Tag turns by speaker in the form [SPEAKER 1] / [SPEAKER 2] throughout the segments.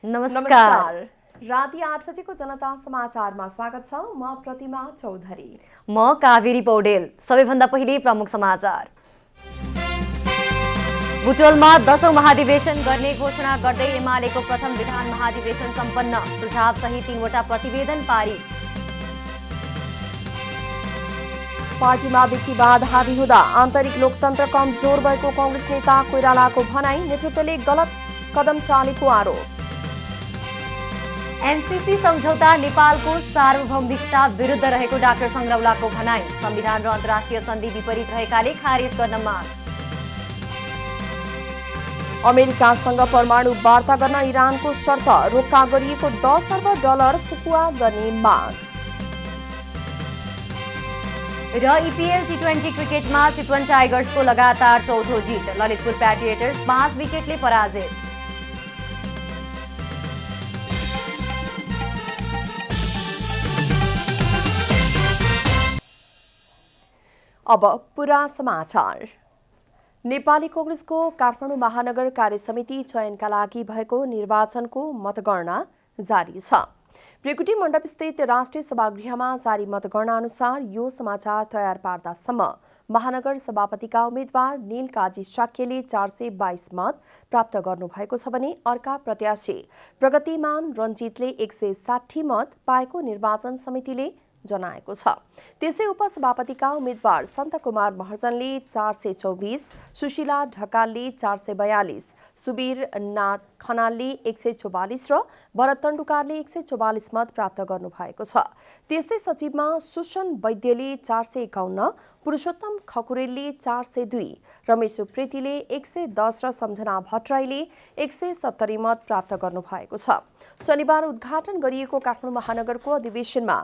[SPEAKER 1] नमस्कार।
[SPEAKER 2] राति 8 बजेको जनता समाचारमा स्वागत छ। म प्रतिमा चौधरी।
[SPEAKER 1] म कावेरी पौडेल। सबैभन्दा पहिले प्रमुख समाचार। बुटवलमा 10औं महाधिवेशन गर्ने घोषणा गर्दै एमालेको प्रथम विधान महाधिवेशन सम्पन्न। सुझाव सहित 3वटा प्रतिवेदन पारित।
[SPEAKER 2] पार्टीमा व्यक्तिवाद हावी हुँदा आन्तरिक लोकतन्त्र कमजोर भएको कांग्रेस नेता कोइरालाको भनाई। नेतृत्वले गलत कदम चालेको आरोप।
[SPEAKER 1] एमसीसी सम्झौता नेपालको सार्वभौमिकता विरुद्ध रहेको डाक्टर संग्रौलाको भनाई। संविधान र अन्तर्राष्ट्रिय सन्धि विपरीत रहेकाले खारेज गर्न माग।
[SPEAKER 2] अमेरिकासँग परमाणु वार्ता गर्न इरानको शर्त। रोक्का गरिएको $10 अर्ब फुकुवा गर्ने माग।
[SPEAKER 1] र ईपीएल टी20 क्रिकेटमा चितवन टाइगर्सको लगातार चौथो जित। ललितपुर प्याट्रियटर्स 5 विकेटले पराजित।
[SPEAKER 2] अब पूरा समाचार। नेपाली कांग्रेसको काठमाडौँ महानगर कार्यसमिति चयनका लागि भएको निर्वाचनको मतगणना जारी छ। प्रेकुटी मण्डपस्थित राष्ट्रिय सभागृहमा जारी मतगणना अनुसार यो समाचार तयार पार्दासम्म महानगर सभापतिका उम्मेद्वार नील काजी शाक्यले 422 मत प्राप्त गर्नुभएको छ भने अर्का प्रत्याशी प्रगतिमान रञ्जितले 160 मत पाएको निर्वाचन समितिले जनाएको छ। त्यसै उपसभापतिका उम्मेद्वार सन्तकुमार महर्जनले 424, सुशीला ढकालले 442, सुबीर नाथ खनालले 144 र भरत तण्डुकारले 144 मत प्राप्त गर्नुभएको छ। त्यसै सचिवमा सुसन वैद्यले 451, पुरुषोत्तम खकुरेलले 402, रमेश उप्रेतीले 110 र सम्झना भट्टराईले 170 मत प्राप्त गर्नुभएको छ। शनिबार उद्घाटन गरिएको काठमाडौँ महानगरको अधिवेशनमा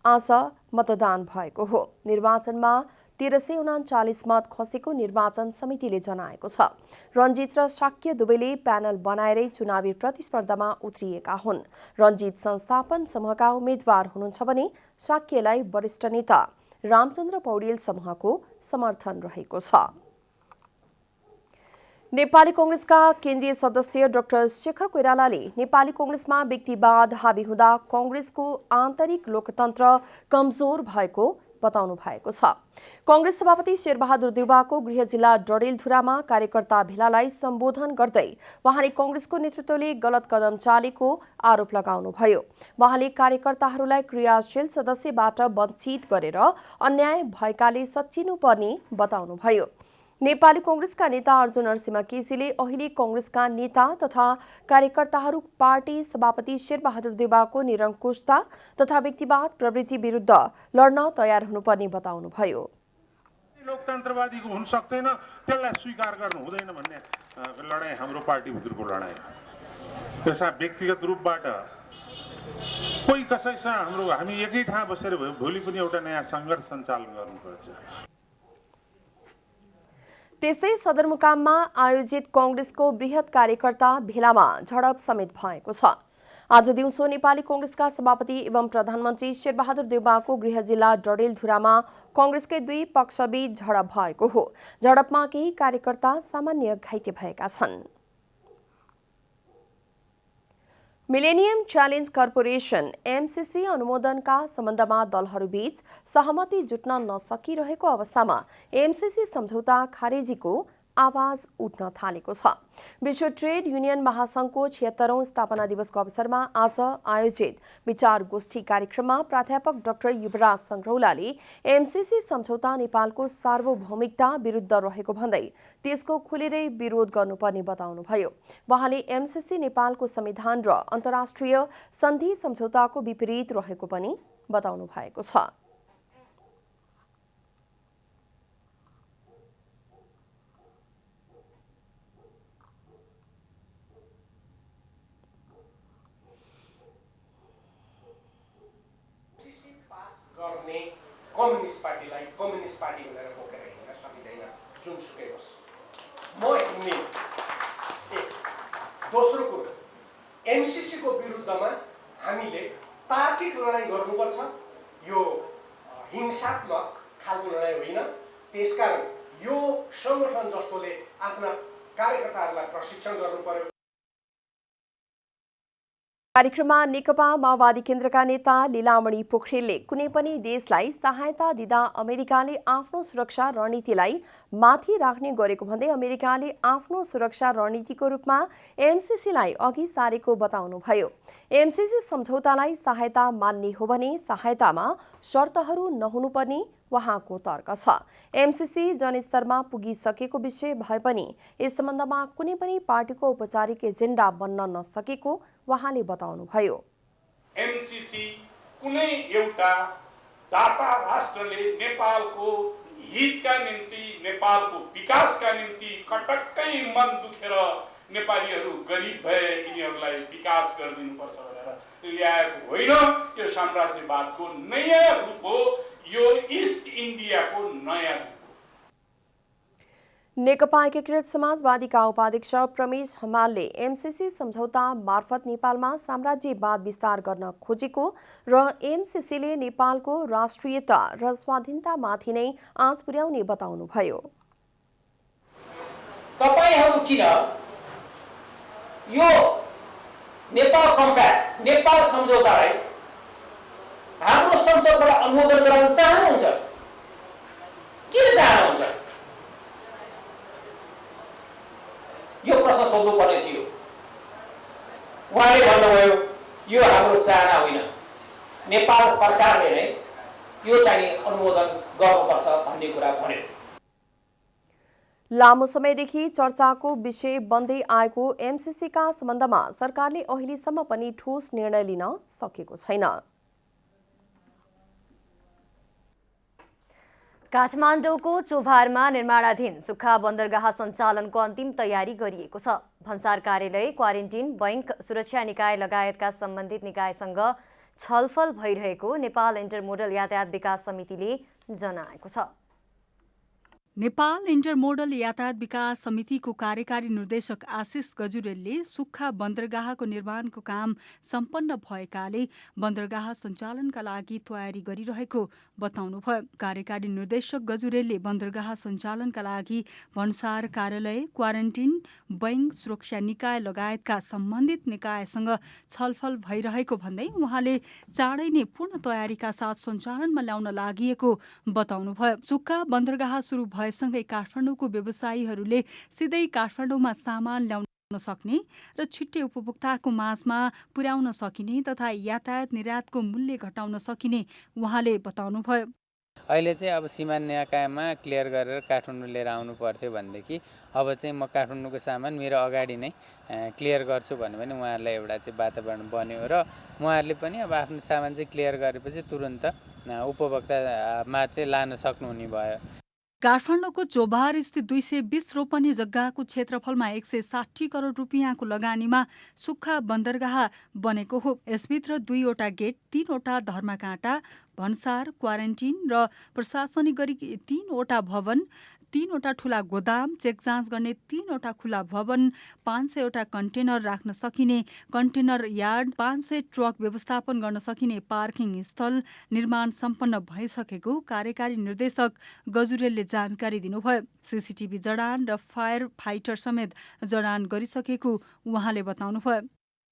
[SPEAKER 2] आज मतदान भएको हो। निर्वाचनमा 1339 मत खसेको निर्वाचन समितिले जनाएको छ। रञ्जित र शाक्य दुवैले प्यानल बनाएरै चुनावी प्रतिस्पर्धामा उत्रिएका हुन्। रञ्जित संस्थापन समूहका उम्मेद्वार हुनुहुन्छ भने शाक्यलाई वरिष्ठ नेता रामचन्द्र पौडेल समूहको समर्थन रहेको छ। नेपाली कांग्रेसका केन्द्रीय सदस्य डाक्टर शेखर कोइरालाले नेपाली कांग्रेसमा व्यक्तिवाद हावी हुँदा कांग्रेसको आन्तरिक लोकतन्त्र कमजोर भएको बताउनु भएको छ। कांग्रेस सभापति शेरबहादुर देउवाको गृह जिल्ला डडेलधुरामा कार्यकर्ता भेलालाई सम्बोधन गर्दै उहाँले कांग्रेसको नेतृत्वले गलत कदम चालेको आरोप लगाउनुभयो। उहाँले कार्यकर्ताहरूलाई क्रियाशील सदस्यबाट वञ्चित गरेर अन्याय भएकाले सच्चिनुपर्ने बताउनुभयो। नेपाली कांग्रेसका नेता अर्जुन नरसिंह केसीले अहिले कांग्रेसका नेता तथा कार्यकर्ताहरू पार्टी सभापति शेरबहादुर देउवाको निरङ्कुशता तथा व्यक्तिवाद प्रवृत्ति विरुद्ध लड्न तयार हुनुपर्ने बताउनुभयो।
[SPEAKER 3] लोकतन्त्रवादीको हुन सक्दैन, त्यसलाई स्वीकार गर्नु हुँदैन भन्ने लडाईँ हाम्रो पार्टीभित्रको लडाईँ हो। त्यसमा व्यक्तिगत रूपबाट कोही कसैसँग हामी एकै ठाउँ बसेर भोलि पनि एउटा नयाँ सङ्घर्ष सञ्चालन गर्नुपर्छ।
[SPEAKER 2] त्यसै सदरमुकाममा आयोजित कांग्रेसको बृहत कार्यकर्ता भेलामा झडप समेत भएको छ। आज दिउँसो नेपाली कांग्रेसका सभापति एवं प्रधानमन्त्री शेरबहादुर देउवाको गृह जिल्ला डडेलधुरामा कांग्रेसकै दुई पक्षबीच झडप भएको हो। झडपमा केही कार्यकर्ता सामान्य घाइते भएका छन्। मिलेनियम च्यालेन्ज कर्पोरेसन एमसीसी अनुमोदनका सम्बन्धमा दलहरूबीच सहमति जुट्न नसकिरहेको अवस्थामा एमसीसी सम्झौता खारेजीको आवाज उठ्न थालेको छ। विश्व ट्रेड युनियन महासंघको 76औं स्थापना दिवसको अवसरमा आज आयोजित विचार गोष्ठी कार्यक्रममा प्राध्यापक डाक्टर युवराज संग्रौलाले एमसीसी सम्झौता नेपालको सार्वभौमिकता विरुद्ध रहेको भन्दै त्यसको खुलेरै विरोध गर्नुपर्ने बताउनुभयो। उहाँले एमसीसी नेपालको संविधान र अन्तर्राष्ट्रिय सन्धि सम्झौताको विपरीत रहेको पनि बताउनु भएको छ।
[SPEAKER 4] गर्ने कम्युनिस्ट पार्टीलाई कम्युनिस्ट पार्टी भनेर बोकेर हिँड्न सकिँदैन, जुनसुकै होस्। म हिँड्ने दोस्रो कुरो, एमसीसीको विरुद्धमा हामीले तार्किक लडाईँ गर्नुपर्छ। यो हिंसात्मक खालको लडाईँ होइन। त्यसकारण यो संगठन जस्तोले आफ्ना कार्यकर्ताहरूलाई प्रशिक्षण गर्नु पर्यो।
[SPEAKER 2] कार्यक्रममा नेकपा माओवादी केन्द्रका नेता लीलामणि पोखरेलले कुनै पनि देशलाई सहायता दिँदा अमेरिकाले आफ्नो सुरक्षा रणनीतिलाई माथि राख्ने गरेको भन्दै अमेरिकाले आफ्नो सुरक्षा रणनीतिको रूपमा एमसीसीलाई अघि सारेको बताउनुभयो। एमसीसी सम्झौतालाई सहायता मान्ने हो भने सहायतामा शर्तहरू नहुनुपर्ने उहाँको तर्क छ। एमसीसी जनस्तरमा पुगिसकेको विषय भए पनि यस सम्बन्धमा कुनै पनि पार्टीको औपचारिक एजेन्डा बन्न नसकेको उहाँले बताउनुभयो।
[SPEAKER 5] एमसीसी कुनै एउटा दाता राष्ट्रले नेपालको हितका निम्ति, नेपालको विकासका निम्ति कटक्कै मन दुखेर नेपालीहरू गरिब भए यिनीहरूलाई विकास गरिदिनुपर्छ भनेर ल्याएको होइन। यो साम्राज्यवादको नयाँ रूप हो, यो इस्ट इन्डियाको नयाँ रूप।
[SPEAKER 2] नेकपा एकीकृत समाजवादीका उपाध्यक्ष प्रमेश हमालले एमसीसी सम्झौता मार्फत नेपालमा साम्राज्यवाद विस्तार गर्न खोजेको र एमसीसीले नेपालको राष्ट्रियता र स्वाधीनतामाथि नै आँच पुर्याउने बताउनुभयो।
[SPEAKER 6] तपाईहरु किन यो नेपाल कम्प्याक्ट, नेपाल सम्झौतालाई हाम्रो संसदबाट अनुमोदन गराउन चाहनुहुन्छ? किन चाहनुहुन्छ? यो प्रश्न सोध्नुपर्ने थियो। उहाँले भन्नुभयो यो हाम्रो चाहना होइन, नेपाल सरकारले नै यो चाहिँ अनुमोदन गर्नुपर्छ भन्ने कुरा भन्यो।
[SPEAKER 2] लामो समयदेखि चर्चाको विषय बन्दै आएको एमसीसीका सम्बन्धमा सरकारले अहिलेसम्म पनि ठोस निर्णय लिन सकेको छैन।
[SPEAKER 1] काठमाडौँको चोभारमा निर्माणाधीन सुक्खा बन्दरगाह सञ्चालनको अन्तिम तयारी गरिएको छ। भन्सार कार्यालय, क्वारेन्टिन, बैंक, सुरक्षा निकाय लगायतका सम्बन्धित निकायसँग छलफल भइरहेको नेपाल इन्टरमोडल यातायात विकास समितिले जनाएको छ।
[SPEAKER 7] नेपाल इन्टरमोडल यातायात विकास समितिको कार्यकारी निर्देशक आशिष गजुरेलले सुक्खा बन्दरगाहको निर्माणको काम सम्पन्न भएकाले बन्दरगाह सञ्चालनका लागि तयारी गरिरहेको बताउनुभयो। कार्यकारी निर्देशक गजुरेलले बन्दरगाह सञ्चालनका लागि भन्सार कार्यालय, क्वारेन्टिन, बैंक, सुरक्षा निकाय लगायतका सम्बन्धित निकायसँग छलफल भइरहेको भन्दै उहाँले चाँडै नै पूर्ण तयारीका साथ सञ्चालनमा ल्याउन लागि बताउनुभयो। सुक्खा बन्दरगाह सुरु भएसँगै काठमाडौँको व्यवसायीहरूले सिधै काठमाडौँमा सामान ल्याउन सक्ने र छिट्टै उपभोक्ताको माझमा पुर्याउन सकिने तथा यातायात निर्यातको मूल्य घटाउन सकिने उहाँले बताउनुभयो।
[SPEAKER 8] अहिले चाहिँ अब सीमा निकायमा क्लियर गरेर काठमाडौँ लिएर आउनु पर्थ्यो भनेदेखि अब चाहिँ म काठमाडौँको सामान मेरो अगाडि नै क्लियर गर्छु भन्यो भने उहाँहरूलाई एउटा चाहिँ वातावरण बन्यो र उहाँहरूले पनि अब आफ्नो सामान चाहिँ क्लियर गरेपछि तुरुन्त उपभोक्तामा चाहिँ लान सक्नुहुने भयो।
[SPEAKER 7] काठमाडौँको चोभार स्थित 220 रोपनी जग्गाको क्षेत्रफलमा 160 करोड रुपियाँको लगानीमा सुक्खा बन्दरगाह बनेको हो। यसभित्र 2वटा गेट, 3वटा धर्मकाँटा, भन्सार, क्वारेन्टिन र प्रशासनिक गरी 3वटा भवन, 3वटा ठूला गोदाम, चेक जाँच गर्ने 3वटा खुला भवन, 500वटा कन्टेनर राख्न सकिने कन्टेनर यार्ड, 500 ट्रक व्यवस्थापन गर्न सकिने पार्किङ स्थल निर्माण सम्पन्न भइसकेको कार्यकारी निर्देशक गजुरेलले जानकारी दिनुभयो। सीसीटीभी जडान र फायर फाइटर समेत जडान गरिसकेको उहाँले बताउनुभयो।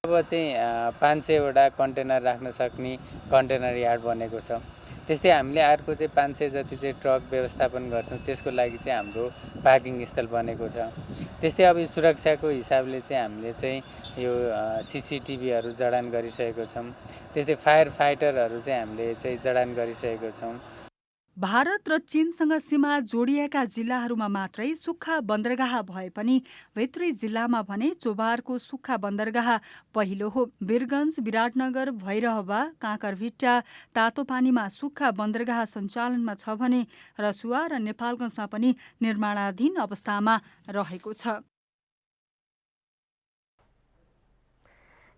[SPEAKER 8] अब चाहिँ 500वटा कन्टेनर राख्न सक्ने कन्टेनर यार्ड बनेको छ। त्यस्तै हामीले अर्को चाहिँ 500 जति चाहिँ ट्रक व्यवस्थापन गर्छौँ, त्यसको लागि चाहिँ हाम्रो पार्किङ स्थल बनेको छ। त्यस्तै अब सुरक्षाको हिसाबले चाहिँ हामीले चाहिँ यो सीसीटीभीहरू जडान गरिसकेको छौँ। त्यस्तै फायर फाइटरहरू चाहिँ हामीले चाहिँ जडान गरिसकेको छौँ।
[SPEAKER 7] भारत र चीनसँग सीमा जोडिएका जिल्लाहरूमा मात्रै सुक्खा बन्दरगाह भए पनि भित्री जिल्लामा भने चोभारको सुक्खा बन्दरगाह पहिलो हो। वीरगञ्ज, विराटनगर, भैरहवा, काँकरभिट्टा, तातोपानीमा सुक्खा बन्दरगाह सञ्चालनमा छ भने रसुवा र नेपालगञ्जमा पनि निर्माणाधीन अवस्थामा रहेको छ।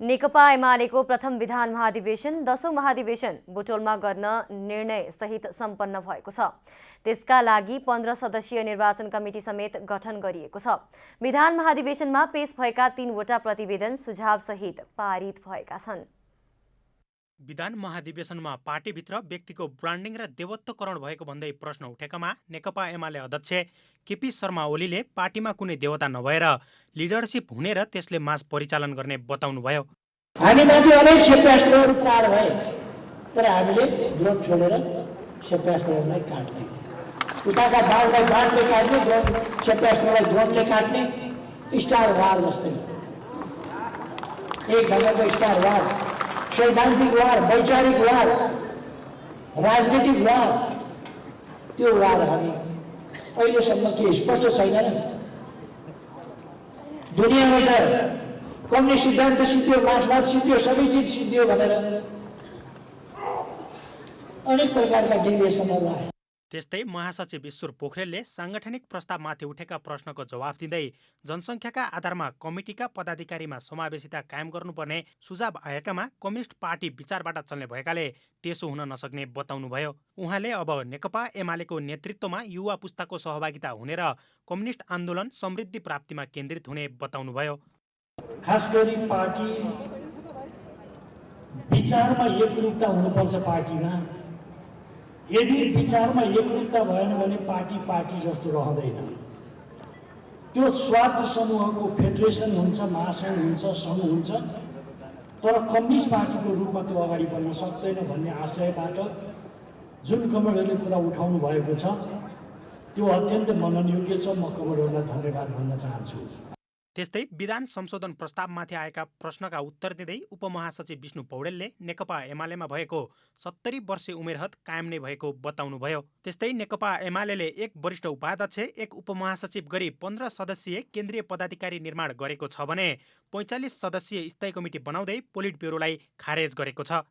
[SPEAKER 1] नेकपा एमालेको प्रथम विधान महाधिवेशन 10औं महाधिवेशन बुटोलमा गर्न निर्णय सहित सम्पन्न भएको छ। त्यसका लागि 15 सदस्यीय निर्वाचन कमिटी समेत गठन गरिएको छ। विधान महाधिवेशनमा पेश भएका 3वटा प्रतिवेदन सुझाव सहित पारित भएका छन्।
[SPEAKER 9] विधान महाधिवेशनमा पार्टीभित्र व्यक्तिको ब्रान्डिङ र देवत्वकरण भएको भन्दै प्रश्न उठेकामा नेकपा एमाले अध्यक्ष केपी शर्मा ओलीले पार्टीमा कुनै देवता नभएर लिडरसिप हुने र त्यसले मास परिचालन गर्ने बताउनुभयो।
[SPEAKER 10] हामीमाथि अनेक क्षेपणास्त्रहरू प्रहार भए, तर हामीले ड्रोन छोडेर क्षेपणास्त्रहरूलाई काट्दै, उताका बाढलाई बाढले काट्ने, ड्रोन क्षेपणास्त्रलाई ड्रोनले काट्ने, स्टार वार जस्तै एक ढङ्गको स्टार वार, सैद्धान्तिक वार, वैचारिक वार, राजनीतिक वार, त्यो वार हामी अहिलेसम्म के स्पष्ट छैन र? दुनियाँमा त कम्युनिस्ट सिद्धान्त सिद्धियो, मार्क्सवाद सिद्धियो, सबै चिज सिद्धियो भनेर अनेक प्रकारका डेभिएसनहरू आए।
[SPEAKER 9] त्यस्तै महासचिव ईश्वर पोखरेलले साङ्गठनिक प्रस्तावमाथि उठेका प्रश्नको जवाफ दिँदै जनसङ्ख्याका आधारमा कमिटीका पदाधिकारीमा समावेशिता कायम गर्नुपर्ने सुझाव आएकामा कम्युनिस्ट पार्टी विचारबाट चल्ने भएकाले त्यसो हुन नसक्ने बताउनुभयो। उहाँले अब नेकपा एमालेको नेतृत्वमा युवा पुस्ताको सहभागिता हुने र कम्युनिस्ट आन्दोलन समृद्धि प्राप्तिमा केन्द्रित हुने बताउनुभयो।
[SPEAKER 10] खास गरी पार्टी विचारमा एकरूपता हुनुपर्छ। पार्टीमा यदि विचारमा एकरूपता भएन भने पार्टी जस्तो रहँदैन। त्यो स्वार्थ समूहको फेडरेसन हुन्छ, महासङ्घ हुन्छ, सङ्घ हुन्छ, तर कम्युनिस्ट पार्टीको रूपमा त्यो अगाडि बढ्न सक्दैन भन्ने आशयबाट जुन कमरेडले कुरा उठाउनु भएको छ त्यो अत्यन्त मननयोग्य छ। म कमरेडलाई धन्यवाद भन्न चाहन्छु।
[SPEAKER 9] त्यस्तै विधान संशोधन प्रस्तावमाथि आएका प्रश्नका उत्तर दिँदै उपमहासचिव विष्णु पौडेलले नेकपा एमालेमा भएको 70 वर्षे उमेरहद कायम नै भएको बताउनुभयो। त्यस्तै नेकपा एमालेले एक वरिष्ठ उपाध्यक्ष, एक उपमहासचिव गरी 15 सदस्यीय केन्द्रीय पदाधिकारी निर्माण गरेको छ भने 45 सदस्यीय स्थायी कमिटी बनाउँदै पोलिट ब्युरोलाई खारेज गरेको छ।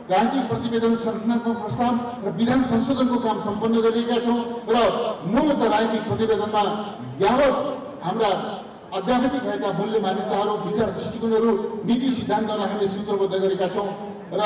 [SPEAKER 11] राजनीतिक प्रतिवेदन संरचनात्मक प्रस्ताव र विधान संशोधनको काम सम्पन्न गरिएका छौँ र मूलत राजनीतिक प्रतिवेदनमा यावत हाम्रा अध्यावधिक भएका मूल्य मान्यताहरू, विचार दृष्टिकोणहरू, नीति सिद्धान्तहरू हामीले सूत्रबद्ध गरेका छौँ र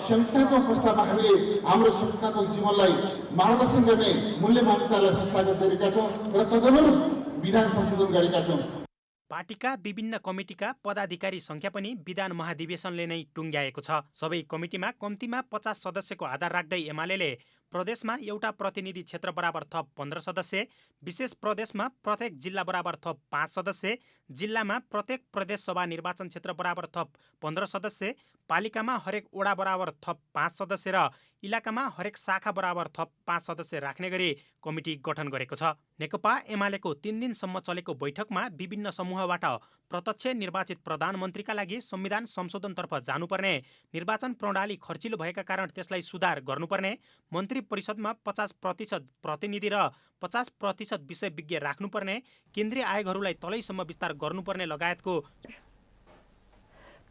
[SPEAKER 11] संरचनात्मक प्रस्तावमा हामीले हाम्रो संरचनात्मक जीवनलाई मार्गदर्शन गर्ने मूल्य मान्यतालाई संस्थागत गरेका छौँ र तदनुरूप विधान संशोधन गरेका छौँ।
[SPEAKER 9] पार्टीका विभिन्न कमिटीका पदाधिकारी संख्या पनि विधान महाधिवेशनले नै टुङ्ग्याएको छ। सबै कमिटीमा कम्तीमा 50 सदस्यको आधार राख्दै एमालेले प्रदेशमा एउटा प्रतिनिधि क्षेत्र बराबर थप 15 सदस्य, विशेष प्रदेशमा प्रत्येक जिल्ला बराबर थप 5 सदस्य, जिल्लामा प्रत्येक प्रदेश सभा निर्वाचन क्षेत्र बराबर थप 15 सदस्य, पालिकामा हरेक वडा बराबर थप 5 सदस्य र इलाकामा हरेक शाखा बराबर थप 5 सदस्य राख्ने गरी कमिटी गठन गरेको छ। नेकपा एमालेको 3 दिनसम्म चलेको बैठकमा विभिन्न समूहबाट प्रत्यक्ष निर्वाचित प्रधानमन्त्रीका लागि संविधान संशोधनतर्फ जानुपर्ने, निर्वाचन प्रणाली खर्चिलो भएका कारण त्यसलाई सुधार गर्नुपर्ने, मन्त्री परिषदमा 50% प्रतिनिधि र 50% विषयविज्ञ राख्नुपर्ने, केन्द्रीय आयोगहरूलाई तलैसम्म विस्तार गर्नुपर्ने लगायतको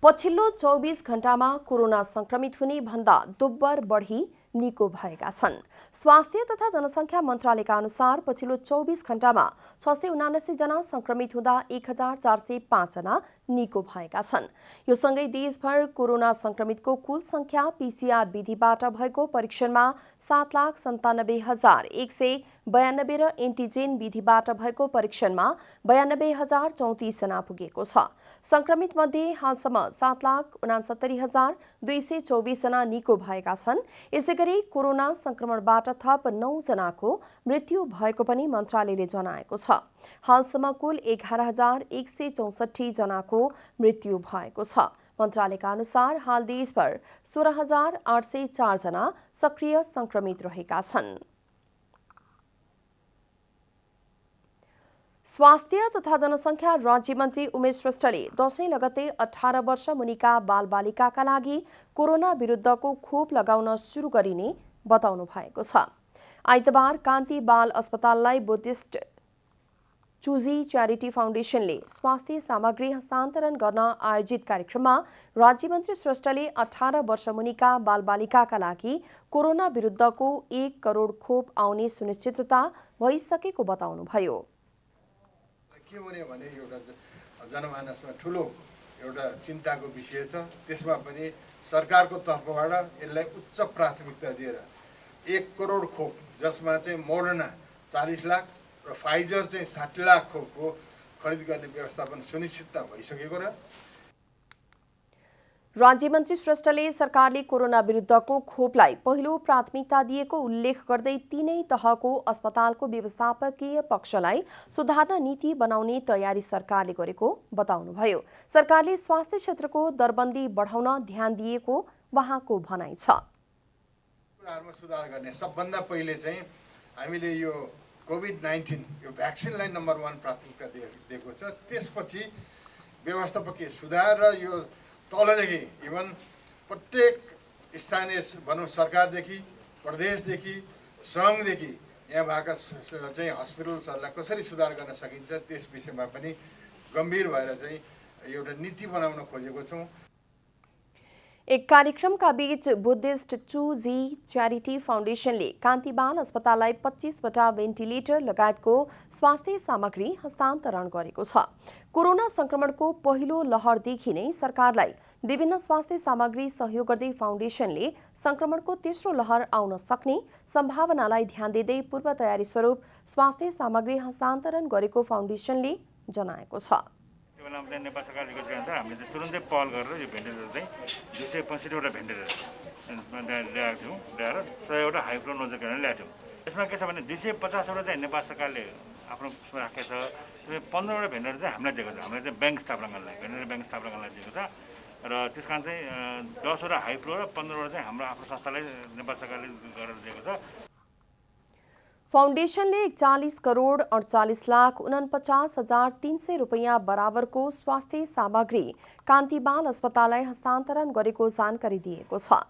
[SPEAKER 2] पछिल्लो 24 घण्टामा कोरोना संक्रमित हुने भन्दा दोब्बर बढी निको भएका छन्। स्वास्थ्य तथा जनसङ्ख्या मन्त्रालयका अनुसार पछिल्लो 24 घण्टामा 679 जना संक्रमित हुँदा 1405 जना निको भएका छन्। यो सँगै देशभर कोरोना संक्रमितको कुल संख्या पीसीआर विधिबाट भएको परीक्षणमा 7,97,192 र एन्टिजेन विधिबाट भएको परीक्षणमा 92,034 जना पुगेको छ। संक्रमित मध्ये हालसम्म 7,69,224 जना निको भएका छन्। यसैगरी कोरोना संक्रमणबाट थप 9 जनाको मृत्यु भएको पनि मन्त्रालयले जनाएको छ। हालसम्म कुल 11,164 जनाको मृत्यु भएको छ। मन्त्रालयका अनुसार हाल देशभर 16,804 जना सक्रिय संक्रमित रहेका छन्। स्वास्थ्य तथा जनसङ्ख्या राज्यमन्त्री उमेश श्रेष्ठले दशैं लगत्तै 18 वर्ष मुनिका बालबालिकाका लागि कोरोना विरुद्धको खोप लगाउन सुरु गरिने बताउनु भएको छ। आइतबार कान्ति बाल अस्पताललाई बुद्धिस्ट चुजी च्यारिटी फाउन्डेसनले स्वास्थ्य सामग्री हस्तान्तरण गर्न आयोजित कार्यक्रममा राज्यमन्त्री श्रेष्ठले 18 वर्ष मुनिका बालबालिकाका लागि कोरोना विरुद्धको 1 करोड खोप आउने सुनिश्चितता भइसकेको बताउनुभयो।
[SPEAKER 11] के भने एउटा जनमानसमा ठुलो एउटा चिन्ताको विषय छ। त्यसमा पनि सरकारको तर्फबाट यसलाई उच्च प्राथमिकता दिएर 1 करोड खोप, जसमा चाहिँ मोडर्ना 40 लाख र फाइजर चाहिँ 60 लाख खोपको खरिद गर्ने व्यवस्थापन सुनिश्चितता भइसकेको र
[SPEAKER 2] राज्यमन्त्री श्रेष्ठले सरकारले कोरोना विरुद्धको खोपलाई पहिलो प्राथमिकता दिएको उल्लेख गर्दै तीनै तहको अस्पतालको व्यवस्थापकीय पक्षलाई सुधार्न नीति बनाउने तयारी सरकारले गरेको बताउनुभयो। सरकारले स्वास्थ्य क्षेत्रको दरबन्दी बढाउन ध्यान दिएको उहाँको भनाइ छ।
[SPEAKER 12] कुराहरुमा सुधार गर्ने सबभन्दा पहिले चाहिँ हामीले यो कोभिड-19 यो भ्याक्सिनलाई नम्बर 1 प्राथमिकता दिएको छ। त्यसपछि व्यवस्थापकीय सुधार र यो तलदेखि इभन प्रत्येक स्थानीय भनौँ सरकारदेखि प्रदेशदेखि सङ्घदेखि यहाँ भएका चाहिँ हस्पिटल्सहरूलाई कसरी सुधार गर्न सकिन्छ त्यस विषयमा पनि गम्भीर भएर चाहिँ एउटा नीति बनाउन खोजेको छौँ।
[SPEAKER 2] एक कार्यक्रमका बीच बुद्धिस्ट 2G च्यारिटी फाउन्डेसनले कान्तिबाल अस्पताललाई 25वटा भेन्टिलेटर लगायतको स्वास्थ्य सामग्री हस्तान्तरण गरेको छ। कोरोना संक्रमणको पहिलो लहरदेखि नै सरकारलाई विभिन्न स्वास्थ्य सामग्री सहयोग गर्दै फाउन्डेसनले संक्रमणको तेस्रो लहर आउन सक्ने सम्भावनालाई ध्यान दिँदै पूर्व तयारी स्वरूप स्वास्थ्य सामग्री हस्तान्तरण गरेको फाउन्डेसनले जनाएको छ।
[SPEAKER 13] नेपाल सरकारले गरेको अनुसार हामीले तुरुन्तै पहल गरेर यो भेन्टिलेटर चाहिँ 265वटा भेन्टिलेटर ल्याएको थियौँ, ल्याएर 100वटा हाई फ्लो नोजल गरेर ल्याएको थियौँ। यसमा के छ भने 250वटा चाहिँ नेपाल सरकारले आफ्नो राखेको छ। त्यो 15वटा भेन्टिलेटर चाहिँ हामीलाई दिएको छ। हामीले चाहिँ ब्याङ्क स्थापना गर्नलाई भेन्टिलेटर ब्याङ्क स्थापना गर्नलाई दिएको छ र त्यस कारण चाहिँ 10वटा हाई फ्लो र 15वटा चाहिँ हाम्रो आफ्नो संस्थालाई नेपाल सरकारले गरेर दिएको छ।
[SPEAKER 2] फाउन्डेसनले 41 करोड 48 लाख 49,300 रुपैयाँ बराबरको स्वास्थ्य सामग्री कान्तिबाल अस्पताललाई हस्तान्तरण गरेको जानकारी दिएको छ।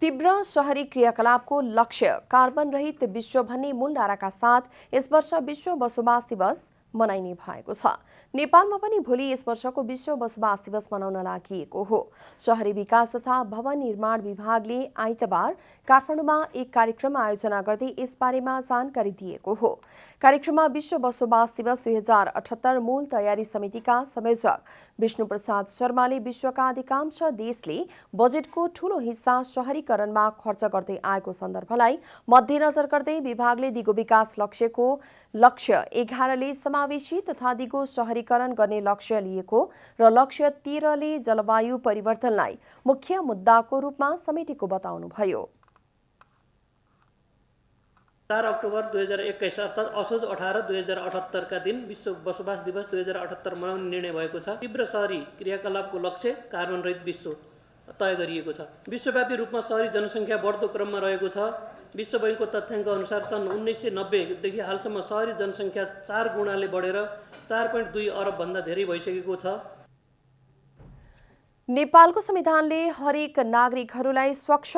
[SPEAKER 2] तीव्र शहरी क्रियाकलापको लक्ष्य कार्बन रहित विश्व भन्ने मूल नाराका साथ यस वर्ष विश्व बसोबास दिवस मनाइने भएको छ। नेपालमा पनि भोलि यस वर्षको विश्व बसोबास दिवस मनाउन लागि हो। शहरी विकास तथा भवन निर्माण विभागले आइतबार काठमाडौँमा एक कार्यक्रम आयोजना गर्दै यसबारेमा जानकारी दिएको हो। कार्यक्रममा विश्व बसोबास दिवस 2078 मूल तयारी समितिका संयोजक विष्णु प्रसाद शर्माले विश्वका अधिकांश देशले बजेटको ठूलो हिस्सा शहरीकरणमा खर्च गर्दै आएको सन्दर्भलाई मध्यनजर गर्दै विभागले दिगो विकास लक्ष्यको लक्ष्य 11 ले समावेशी तथा दिगो शहरीकरण गर्ने लक्ष्य लिएको र लक्ष्य 13 ले जलवायु परिवर्तनलाई मुख्य मुद्दाको रूपमा समेटेको बताउनुभयो।
[SPEAKER 14] 4 अक्टोबर 2021 अर्थात् असोज 18 2078 का दिन विश्व बसोबास दिवस 2078 मनाउने निर्णय भएको छ। तीव्र शहरी क्रियाकलापको लक्ष्य कार्बन रहित विश्व तय गरिएको छ। विश्वव्यापी रूपमा शहरी जनसङ्ख्या बढ्दो क्रममा रहेको छ। विश्व बैंकको तथ्याङ्क अनुसार सन् 1990 देखि हालसम्म शहरी जनसङ्ख्या 4 गुणाले बढेर 4.2 अरब भन्दा धेरै भइसकेको छ।
[SPEAKER 2] नेपालको संविधानले हरेक नागरिकहरूलाई स्वच्छ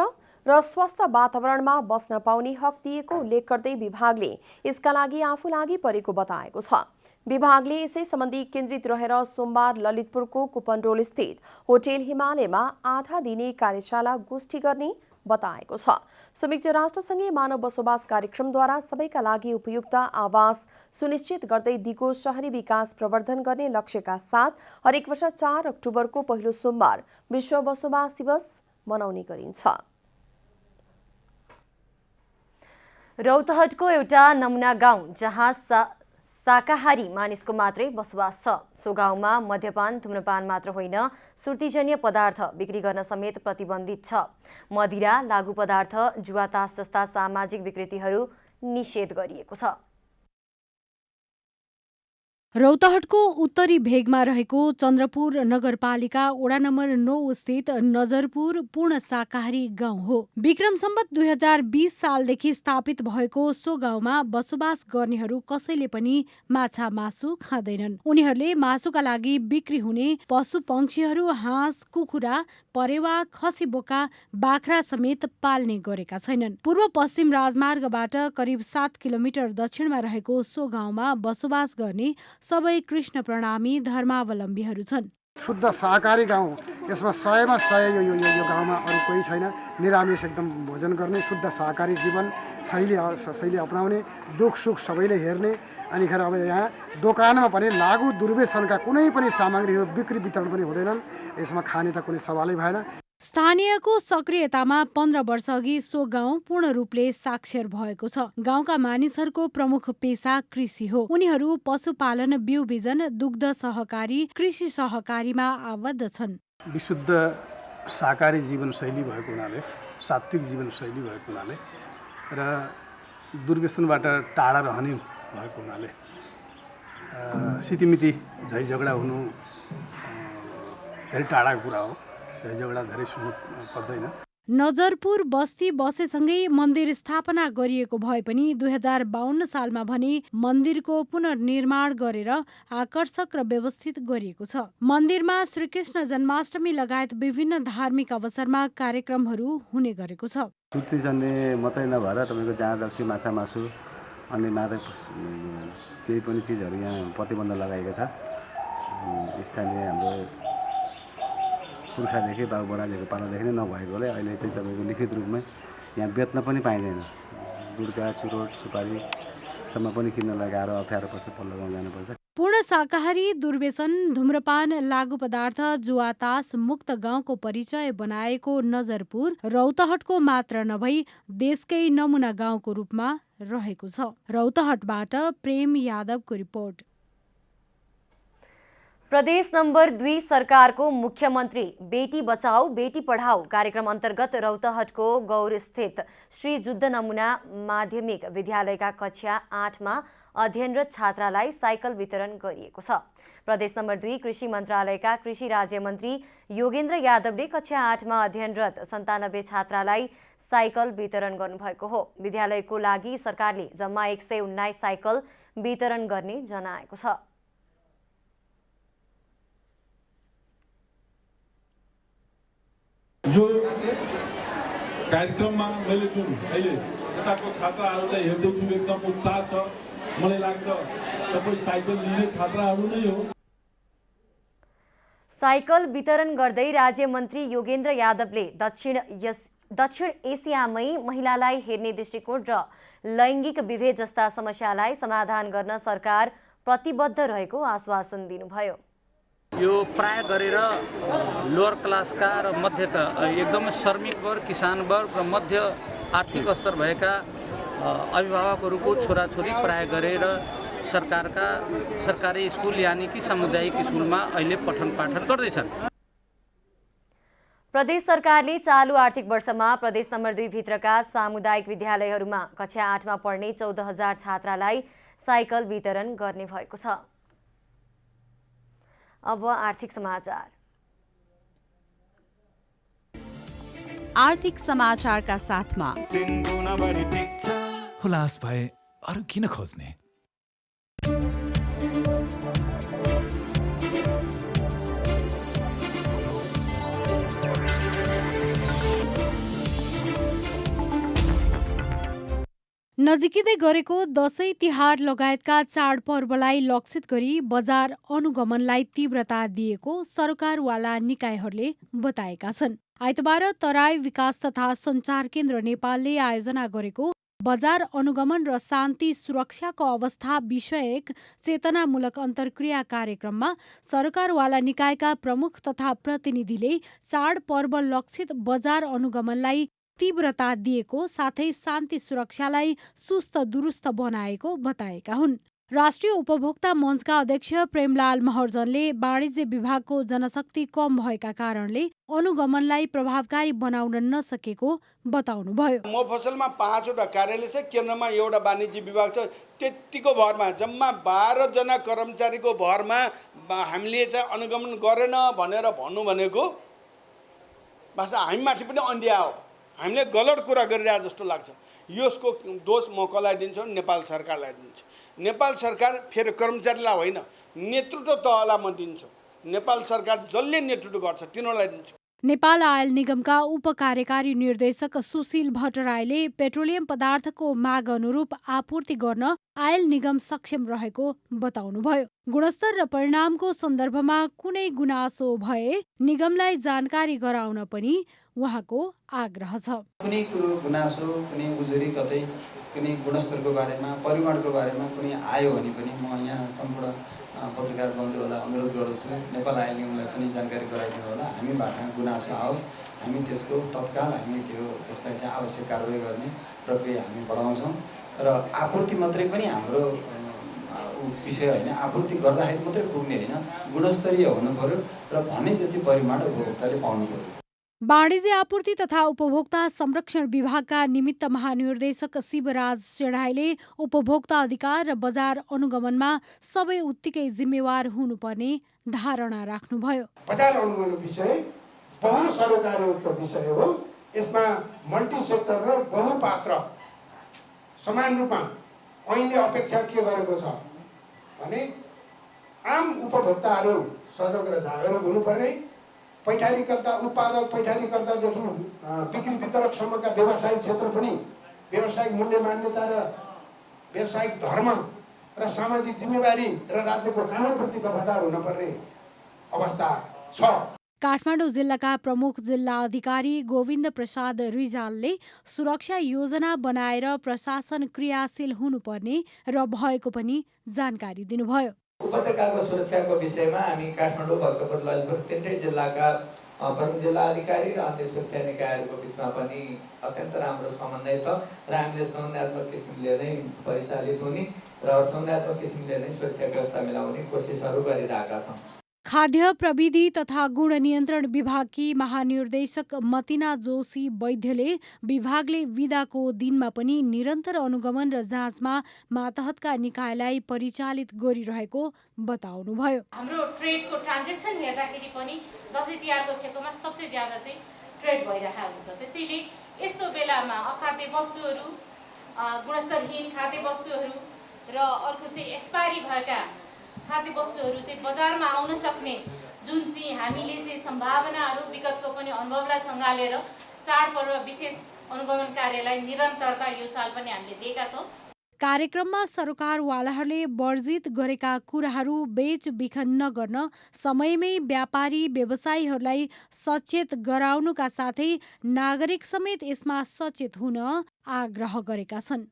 [SPEAKER 2] र स्वस्थ वातावरणमा बस्न पाउने हक दिएको उल्लेख गर्दै विभागले यसका लागि आफू लागि परेको बताएको छ। विभागले यसै सम्बन्धी केन्द्रित रहेर सोमबार ललितपुरको कुपनडोल स्थित होटेल हिमालयमा आधा दिने कार्यशाला गोष्ठी गर्ने बताएको छ। संयुक्त राष्ट्रसँगै मानव बसोबास कार्यक्रमद्वारा सबैका लागि उपयुक्त आवास सुनिश्चित गर्दै दिगो शहरी विकास प्रवर्धन गर्ने लक्ष्यका साथ हरेक वर्ष 4 अक्टोबरको पहिलो सोमबार विश्व बसोबास दिवस मनाउने गरिन्छ।
[SPEAKER 1] रौतहटको एउटा नमुना गाउँ जहाँ शाकाहारी मानिसको मात्रै बसोबास छ। सो गाउँमा मद्यपान धूम्रपान मात्र होइन सुर्तीजन्य पदार्थ बिक्री गर्न समेत प्रतिबन्धित छ। मदिरा, लागु पदार्थ, जुवातास जस्ता सामाजिक विकृतिहरू निषेध गरिएको छ।
[SPEAKER 7] रौतहटको उत्तरी भेगमा रहेको चन्द्रपुर नगरपालिका वडा नम्बर 9 स्थित नजरपुर पूर्ण शाकाहारी गाउँ हो। विक्रम सम्वत 2020 सालदेखि स्थापित भएको सो गाउँमा बसोबास गर्नेहरू कसैले पनि माछा मासु खाँदैनन्। उनीहरूले मासुका लागि बिक्री हुने पशु पंक्षीहरू हाँस, कुखुरा, परेवा, खसी बोका, बाख्रा समेत पाल्ने गरेका छैनन्। पूर्व पश्चिम राजमार्गबाट करिब 7 किलोमिटर दक्षिणमा रहेको सो गाउँमा बसोबास गर्ने सबै कृष्ण प्रणामी धर्मावलम्बीहरू छन्।
[SPEAKER 15] शुद्ध शाकाहारी गाउँ, यसमा 100मा 100 यो गाउँमा अरू कोही छैन। निरामिष एकदम भोजन गर्ने, शुद्ध शाकाहारी जीवन शैली अपनाउने, दुख सुख सबैले हेर्ने। अनिखेर अब यहाँ दोकानमा पनि लागु दुर्व्यसनका कुनै पनि सामग्रीहरू बिक्री वितरण पनि हुँदैनन्। यसमा खाने त कुनै सवालै भएन।
[SPEAKER 16] स्थानीयको सक्रियतामा 15 वर्षअघि सो गाउँ पूर्ण रूपले साक्षर भएको छ। गाउँका मानिसहरूको प्रमुख पेसा कृषि हो। उनीहरू पशुपालन, बिउ बिजन, दुग्ध सहकारी, कृषि सहकारीमा आबद्ध छन्।
[SPEAKER 17] विशुद्ध शाकाहारी जीवनशैली भएको हुनाले, सात्विक जीवनशैली भएको हुनाले र दुर्व्यसनबाट टाढा रहने भएको हुनाले सितिमिति झैझगडा हुनु धेरै टाढाको कुरा हो। झैझगडा धेरै सुन्नु पर्दैन।
[SPEAKER 16] नजरपुर बस्ती बसेसँगै मन्दिर स्थापना गरिएको भए पनि 2052 सालमा भने मन्दिरको पुनर्निर्माण गरेर आकर्षक र व्यवस्थित गरिएको छ। मन्दिरमा श्रीकृष्ण जन्माष्टमी लगायत विभिन्न धार्मिक अवसरमा कार्यक्रमहरू हुने गरेको छ।
[SPEAKER 18] सुत्ती जन्ने मात्रै नभएर तपाईँको जाँड रक्सी, माछा मासु, अन्य मादक केही पनि चिजहरू यहाँ प्रतिबन्ध लगाएको छ। स्थानीय हाम्रो पुर्खादेखि बाबु बराजुको पालादेखि नै नभएकोले अहिले चाहिँ तपाईँको लिखित रूपमै यहाँ बेच्न पनि पाइँदैन। गुड्का, चुरोट, सुपारीसम्म पनि किन्न लगाएर अप्ठ्यारो पर्छ, पल्लो गाउँ जानुपर्छ।
[SPEAKER 16] पूर्ण शाकाहारी, दुर्व्यसन, धूम्रपान, लागु पदार्थ, जुवातास मुक्त गाउँको परिचय बनाएको नजरपुर रौतहटको मात्र नभई देशकै नमुना गाउँको रूपमा रहेको छ। रौतहटबाट प्रेम यादवको रिपोर्ट।
[SPEAKER 1] प्रदेश नम्बर 2 सरकारको मुख्यमन्त्री बेटी बचाऊ बेटी पढाऊ कार्यक्रम अन्तर्गत रौतहटको गौरस्थित श्री जुद्ध नमुना माध्यमिक विद्यालयका कक्षा 8मा अध्ययनरत छात्रालाई साइकल वितरण गरिएको छ। प्रदेश नम्बर 2 कृषि मन्त्रालयका कृषि राज्य मन्त्री योगेन्द्र यादवले कक्षा 8मा अध्ययनरत 97 छात्रालाई साइकल वितरण गर्नुभएको हो। विद्यालयको लागि सरकारले जम्मा 119 साइकल वितरण गर्ने जनाएको छ।
[SPEAKER 19] यो कार्यक्रममा मैले जुन अहिले यताको छात्राहरूलाई हेर्दैछु एकदम उत्साह छ। मलाई लाग्छ सबै साइकल लिने छात्राहरू नै हो।
[SPEAKER 1] साइकल वितरण गर्दै राज्य मन्त्री योगेन्द्र यादवले दक्षिण एसियामै महिलालाई हेर्ने दृष्टिकोण र लैङ्गिक विभेद जस्ता समस्यालाई समाधान गर्न सरकार प्रतिबद्ध रहेको आश्वासन दिनुभयो।
[SPEAKER 20] यो प्राय गरेर लोअर क्लासका र मध्यका एकदमै श्रमिक वर्ग, किसान वर्ग र मध्य आर्थिक स्तर भएका अभिभावकहरूको छोराछोरी प्राय गरेर सरकारी स्कुल यानि कि सामुदायिक स्कुलमा अहिले पठन पाठन गर्दैछन्।
[SPEAKER 1] प्रदेश सरकारले चालु आर्थिक वर्षमा प्रदेश नम्बर 2 भित्रका सामुदायिक विद्यालयहरूमा कक्षा 8मा पढ्ने 14,000 छात्रालाई साइकल वितरण गर्ने भएको छ। अब आर्थिक समाचार।
[SPEAKER 21] आर्थिक समाचारका साथमा
[SPEAKER 22] हुलास भए अरू किन खोज्ने।
[SPEAKER 16] नजिकै गरेको दशैं तिहार लगायतका चाडपर्वलाई लक्षित गरी बजार अनुगमनलाई तीव्रता दिएको सरकारवाला निकायहरूले बताएका छन्। आइतबार तराई विकास तथा सञ्चार केन्द्र नेपालले आयोजना गरेको बजार अनुगमन र शान्ति सुरक्षाको अवस्था विषयक चेतनामूलक अन्तर्क्रिया कार्यक्रममा सरकारवाला निकायका प्रमुख तथा प्रतिनिधिले चाडपर्व लक्षित बजार अनुगमनलाई तीव्रता दिएको साथै शान्ति सुरक्षालाई सुस्त दुरुस्त बनाएको बताएका हुन्। राष्ट्रिय उपभोक्ता मञ्चका अध्यक्ष प्रेमलाल महर्जनले वाणिज्य विभागको जनशक्ति कम भएका कारणले अनुगमनलाई प्रभावकारी बनाउन नसकेको बताउनुभयो।
[SPEAKER 23] मफसलमा 5वटा कार्यालय छ, केन्द्रमा एउटा वाणिज्य विभाग छ। त्यतिको भरमा जम्मा 12 जना कर्मचारीको भरमा हामीले चाहिँ अनुगमन गरेन भनेर भन्नु भनेको भाषा हामीमाथि पनि अन्याय हो। हामीले गलत कुरा गरिरहेको जस्तो लाग्छ। यसको दोष म कसलाई दिन्छु? नेपाल सरकारलाई दिन्छु। नेपाल सरकार फेरि कर्मचारीलाई होइन, नेतृत्व तहलाई म दिन्छु। नेपाल सरकार जसले नेतृत्व गर्छ तिनीहरूलाई दिन्छु।
[SPEAKER 16] नेपाल आयल निगमका उपकार्यकारी निर्देशक सुशील भट्टराईले पेट्रोलियम पदार्थको माग अनुरूप आपूर्ति गर्न आयल निगम सक्षम रहेको बताउनुभयो। गुणस्तर र परिणामको सन्दर्भमा कुनै गुनासो भए निगमलाई जानकारी गराउन पनि उहाँको आग्रह छ।
[SPEAKER 24] कुनै कुरो गुनासो, कुनै उजुरी, कतै कुनै गुणस्तरको बारेमा, परिमाणको बारेमा कुनै आयो भने पनि म यहाँ सम्पूर्ण पत्रकार बन्धुहरूलाई अनुरोध गर्दछु नेपाल आयल निगमलाई पनि जानकारी गराइदिनु होला। हामीबाट गुनासो आओस् हामी त्यसको तत्काल हामी त्यसलाई चाहिँ आवश्यक कारबाही गर्ने प्रक्रिया हामी बढाउँछौँ र आपूर्ति मात्रै पनि हाम्रो विषय होइन, आपूर्ति गर्दाखेरि मात्रै पुग्ने होइन, गुणस्तरीय हुनु पर्यो र भने जति परिमाण उपभोक्ताले पाउनु पर्यो।
[SPEAKER 16] वाणिज्य आपूर्ति तथा उपभोक्ता संरक्षण विभागका निमित्त महानिर्देशक शिवराज चेडाईले उपभोक्ता अधिकार र बजार अनुगमनमा सबै उत्तिकै जिम्मेवार हुनुपर्ने धारणा राख्नुभयो।
[SPEAKER 3] बजार अनुगमन विषय बहुसरोकारयुक्त विषय हो। यसमा मल्टी सेक्टर र बहुपात्र समान रूपमा ऐनले अपेक्षा के गरेको छ भने आम उपभोक्ताहरू सजग र जागरुक हुनुपर्ने, पैठारीकर्ता उत्पादक पैठारीकर्तादेखि बिक्री वितरकसम्मका व्यावसायिक क्षेत्र पनि व्यावसायिक मूल्य मान्यता र व्यावसायिक धर्म र सामाजिक जिम्मेवारी र राज्यको कानुनप्रति वफादार हुनुपर्ने अवस्था छ।
[SPEAKER 16] काठमाडौँ जिल्लाका प्रमुख जिल्ला अधिकारी गोविन्द प्रसाद रिजालले सुरक्षा योजना बनाएर प्रशासन क्रियाशील हुनुपर्ने र भएको पनि जानकारी दिनुभयो।
[SPEAKER 24] उपत्यकाको सुरक्षाको विषयमा हामी काठमाडौँ, भक्तपुर, ललितपुर तीनटै जिल्लाका प्रमुख जिल्ला अधिकारी र अन्य सुरक्षा निकायहरूको बिचमा पनि अत्यन्त राम्रो समन्वय छ र हामीले समन्वयात्मक किसिमले नै परिचालित हुने र समन्वयात्मक किसिमले नै सुरक्षा व्यवस्था मिलाउने कोसिसहरू गरिरहेका छौँ।
[SPEAKER 16] खाद्य प्रविधि तथा गुण नियन्त्रण विभागकी महानिर्देशक मतिना जोशी वैद्यले विभागले विदाको दिनमा पनि निरन्तर अनुगमन र जाँचमा मातहतका निकायलाई परिचालित गरिरहेको बताउनुभयो।
[SPEAKER 4] हाम्रो ट्रेडको ट्रान्जेक्सन हेर्दाखेरि पनि दसैँ तिहारको छेकमा सबसे ज्यादा चाहिँ ट्रेड भइरहेको हुन्छ। त्यसैले यस्तो बेलामा अखाद्य वस्तुहरू, गुणस्तरहीन खाद्य वस्तुहरू र अर्को चाहिँ एक्सपायरी भएका खाद्य वस्तुहरू चाहिँ बजारमा आउन सक्ने जुन चाहिँ हामीले चाहिँ सम्भावनाहरू विगतको पनि अनुभवलाई सँगालेर चाडपर्व विशेष अनुगमन कार्यलाई निरन्तरता यो साल पनि हामीले दिएका छौँ।
[SPEAKER 16] कार्यक्रममा सरकारवालाहरूले वर्जित गरेका कुराहरू बेचबिखन नगर्न समयमै व्यापारी व्यवसायीहरूलाई सचेत गराउनुका साथै नागरिक समेत यसमा सचेत हुन आग्रह गरेका छन्।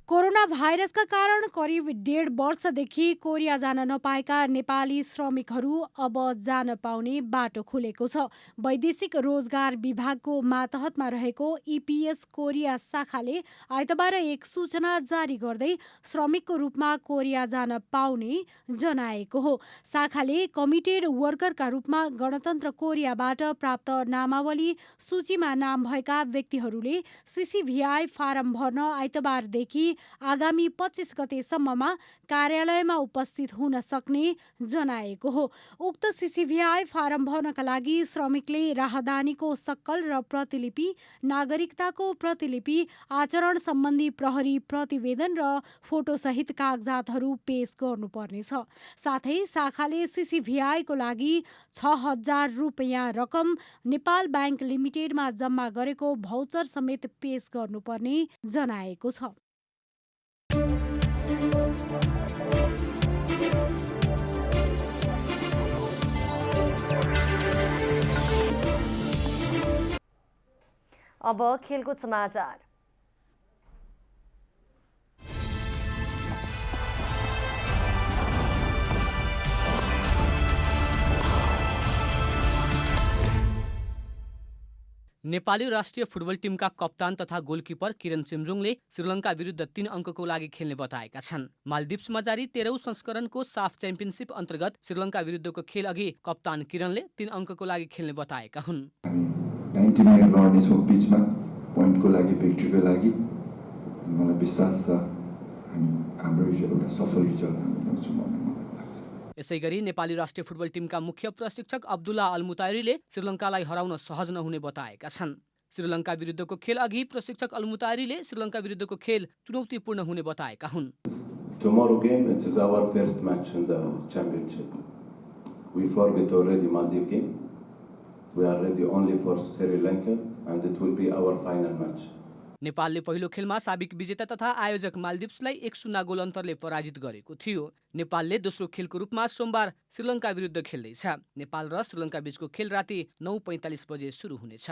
[SPEAKER 16] कोरोना भाइरसका कारण करिब 1.5 वर्षदेखि कोरिया जान नपाएका नेपाली श्रमिकहरू अब जान पाउने बाटो खुलेको छ। वैदेशिक रोजगार विभागको मातहतमा रहेको इपिएस कोरिया शाखाले आइतबार एक सूचना जारी गर्दै श्रमिकको रूपमा कोरिया जान पाउने जनाएको हो। शाखाले कमिटेड वर्करका रूपमा गणतन्त्र कोरियाबाट प्राप्त नामावली सूचीमा नाम भएका व्यक्तिहरूले सिसिभिआई फारम भर्न आइतबारदेखि आगामी 25 गतेसम्ममा कार्यालयमा उपस्थित हुन सक्ने जनाएको हो। उक्त सिसिभिआई फारम भर्नका लागि श्रमिकले राहदानीको सक्कल र प्रतिलिपि, नागरिकताको प्रतिलिपि, आचरण सम्बन्धी प्रहरी प्रतिवेदन र फोटोसहित कागजातहरू पेश गर्नुपर्नेछ। साथै शाखाले सिसिभिआईको लागि 6,000 रुपैयाँ रकम नेपाल ब्याङ्क लिमिटेडमा जम्मा गरेको भौचर समेत पेश गर्नुपर्ने जनाएको छ।
[SPEAKER 1] अब खेलकुद समाचार।
[SPEAKER 5] नेपाली राष्ट्रिय फुटबल टिमका कप्तान तथा गोलकिपर किरण चेम्जोङले श्रीलङ्का विरुद्ध 3 अङ्कको लागि खेल्ने बताएका छन्। मालदिप्समा जारी 13औं संस्करणको साफ च्याम्पियनसिप अन्तर्गत श्रीलङ्का विरुद्धको खेल अघि कप्तान किरणले 3 अङ्कको लागि खेल्ने बताएका हुन्।
[SPEAKER 6] 90 मिनेट लड्नेछौँ पिचमा पोइन्टको लागि, भिक्ट्रीको लागि। मलाई विश्वास छ हाम्रो एउटा सफल रिजल्ट हामी ल्याउँछौँ भन्ने मलाई लाग्छ।
[SPEAKER 5] यसैगरी नेपाली राष्ट्रिय फुटबल टिमका मुख्य प्रशिक्षक अब्दुल्ला अलमुतायरीले श्रीलङ्कालाई हराउन सहज नहुने बताएका छन्। श्रीलङ्का विरुद्धको खेल अघि प्रशिक्षक अलमुतायरीले श्रीलङ्का विरुद्धको खेल चुनौतीपूर्ण हुने बताएका हुन्।
[SPEAKER 6] Tomorrow game it is our first match in the championship. We forget already Maldives game. We are ready only for Sri Lanka and it will be our final match.
[SPEAKER 5] नेपालले पहिलो खेलमा साबिक विजेता तथा आयोजक मालदिप्सलाई 1-0 गोल अन्तरले पराजित गरेको थियो। नेपालले दोस्रो खेलको रूपमा सोमबार श्रीलङ्का विरुद्ध खेल्दैछ। नेपाल र श्रीलङ्का बीचको खेल राति 9:45 बजे सुरु हुनेछ।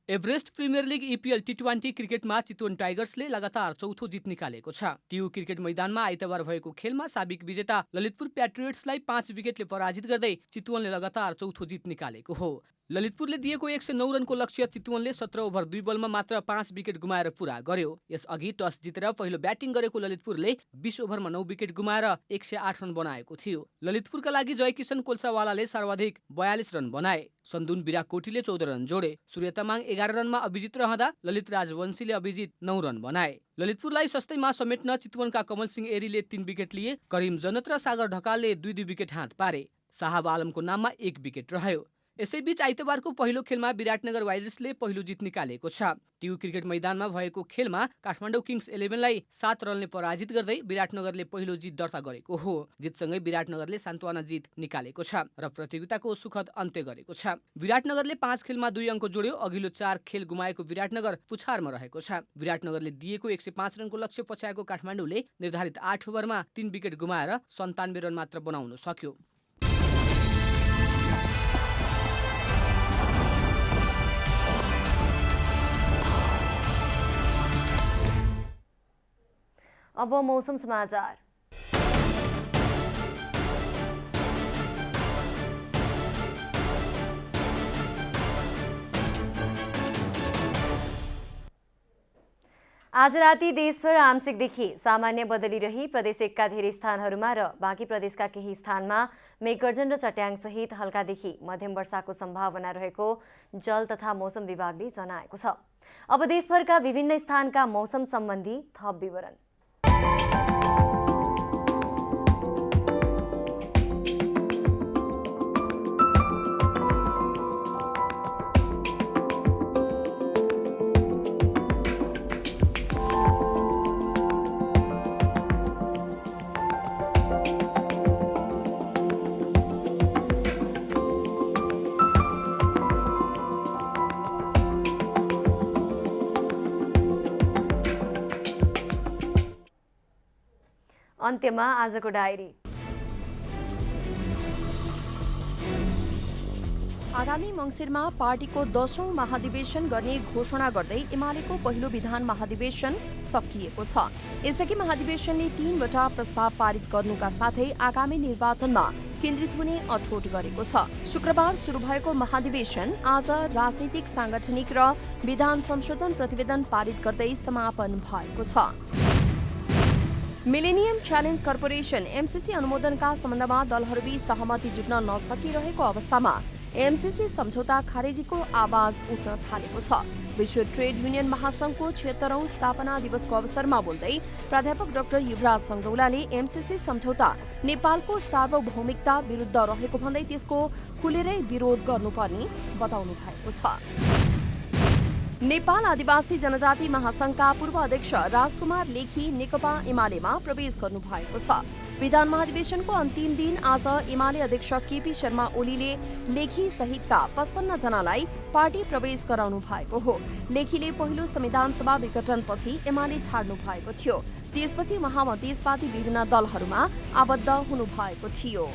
[SPEAKER 5] Everest premier league EPL T20 क्रिकेटमा चितवन टाइगर्सले लगातार चौथो जित निकालेको छ। टियु क्रिकेट मैदानमा आइतबार भएको खेलमा साबिक विजेता ललितपुर प्याट्रियट्सलाई 5 विकेटले पराजित गर्दै चितवनले लगातार चौथो जित निकालेको हो। ललितपुरले दिएको 109 रनको लक्ष्य चितवनले 17 ओभर 2 बलमा मात्र 5 विकेट गुमाएर पूरा गर्यो। यसअघि टस जितेर पहिलो ब्याटिङ गरेको ललितपुरले 20 ओभरमा 9 विकेट गुमाएर 108 रन बनाएको थियो। ललितपुरका लागि जयकिशन कोल्सावालाले सर्वाधिक 42 रन बनाए। सन्दुन विराकोटीले 14 रन जोडे। सूर्य तामाङ 11 रनमा अभिजित रहँदा ललित राजवंशीले अभिजित 9 रन बनाए। ललितपुरलाई सस्तैमा समेट्न चितवनका कमल सिंह एरीले 3 विकेट लिए। करिम जनत र सागर ढकालले 2-2 विकेट हात पारे। साहब आलमको नाममा 1 विकेट रह्यो। यसैबीच आइतबारको पहिलो खेलमा विराटनगर वारियर्सले पहिलो जित निकालेको छ। टियु क्रिकेट मैदानमा भएको खेलमा काठमाडौँ किङ्स 11लाई 7 रनले पराजित गर्दै विराटनगरले पहिलो जित दर्ता गरेको हो। जितसँगै विराटनगरले सान्तवना जित निकालेको छ र प्रतियोगिताको सुखद अन्त्य गरेको छ। विराटनगरले 5 खेलमा 2 अङ्क जोड्यो। अघिल्लो 4 खेल गुमाएको विराटनगर पुछारमा रहेको छ। विराटनगरले दिएको 105 रनको लक्ष्य पछ्याएको काठमाडौँले निर्धारित 8 ओभरमा 3 विकेट गुमाएर 97 रन मात्र बनाउन सक्यो।
[SPEAKER 1] अब मौसम समाचार। आज राति देशभर आंशिकदेखि सामान्य बदली रही प्रदेश 1 का धेरै स्थानहरूमा र बाँकी प्रदेशका केही स्थानमा मेघगर्जन र चट्याङसहित हल्कादेखि मध्यम वर्षाको सम्भावना रहेको जल तथा मौसम विभागले जनाएको छ। अब देशभरका विभिन्न स्थानका मौसम सम्बन्धी थप विवरण। अन्त्यमा आजको डायरी।
[SPEAKER 2] आगामी मङ्सिरमा पार्टीको 10औं महाधिवेशन गर्ने घोषणा गर्दै एमालेको पहिलो विधान महाधिवेशन सकिएको छ। यसअघि महाधिवेशनले 3 वटा प्रस्ताव पारित गर्नुका साथै आगामी निर्वाचनमा केन्द्रित हुने अठोट गरेको छ। शुक्रबार सुरु भएको महाधिवेशन आज राजनीतिक, सांगठनिक र विधान संशोधन प्रतिवेदन पारित गर्दै समापन भएको छ। मिलेनियम च्यालेन्ज कर्पोरेसन MCC अनुमोदनका सम्बन्धमा दलहरूबीच सहमति जुट्न नसकिरहेको अवस्थामा MCC सम्झौता खारेजीको आवाज उठ्न थालेको छ। विश्व ट्रेड युनियन महासंघको 76औं स्थापना दिवसको अवसरमा बोल्दै प्राध्यापक डाक्टर युवराज सङ्गौलाले MCC सम्झौता नेपालको सार्वभौमिकता विरुद्ध रहेको भन्दै त्यसको खुलेरै विरोध गर्नुपर्ने बताउनु भएको छ। नेपाल आदिवासी जनजाति महासंघका पूर्व अध्यक्ष राजकुमार लेखी नेकपा एमालेमा प्रवेश गर्नु भएको छ। विधान महाधिवेशनको अन्तिम दिन आज एमाले अध्यक्ष केपी शर्मा ओलीले लेखी सहितका 55 जनालाई पार्टी प्रवेश गराउनु भएको हो। लेखीले पहिलो संविधान सभा विघटनपछि एमाले छाड्नु भएको थियो। त्यसपछि उहाँ मधेसवादी विभिन्न दलहरूमा आबद्ध हुनु भएको थियो।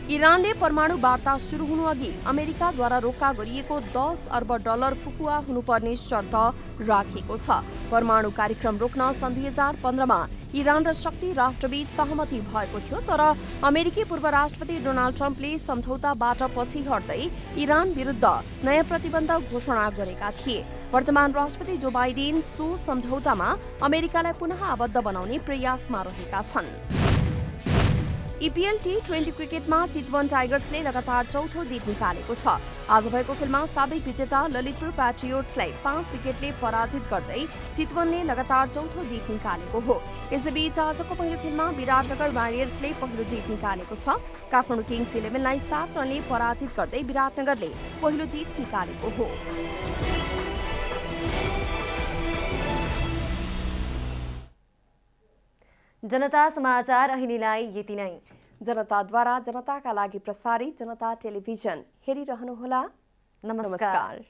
[SPEAKER 2] इरानले परमाणु वार्ता सुरु हुनु अघि अमेरिकाद्वारा रोका गरिएको $10 अर्ब फुकुवा हुनुपर्ने शर्त राखेको छ। परमाणु कार्यक्रम रोक्न सन् 2015 मा इरान र शक्ति राष्ट्रबीच सहमति भएको थियो, तर अमेरिकी पूर्व राष्ट्रपति डोनाल्ड ट्रम्पले सम्झौताबाट पछि हट्दै इरान विरुद्ध नयाँ प्रतिबन्ध घोषणा गरेका थिए। वर्तमान राष्ट्रपति जो बाइडेन सो सम्झौतामा अमेरिकालाई पुनः आबद्ध बनाउने प्रयासमा रहेका छन्। EPL T20 क्रिकेटमा चितवन टाइगर्सले लगातार चौथो जित निकालेको छ। आज भएको खेलमा साबिक विजेता ललितपुर प्याट्रियट्सलाई 5 विकेटले पराजित गर्दै चितवनले लगातार चौथो जित निकालेको हो। यसैबीच आजको पहिलो खेलमा विराटनगर वारियर्सले पहिलो जित निकालेको छ। काठमाडौँ किङ्स 11लाई 7 रनले पराजित गर्दै विराटनगरले पहिलो जित निकालेको हो।
[SPEAKER 1] जनता समाचार अहिलेलाई यति नै।
[SPEAKER 2] जनताद्वारा जनताका लागि प्रसारित जनता टेलिभिजन हेरिरहनुहोला। नमस्कार।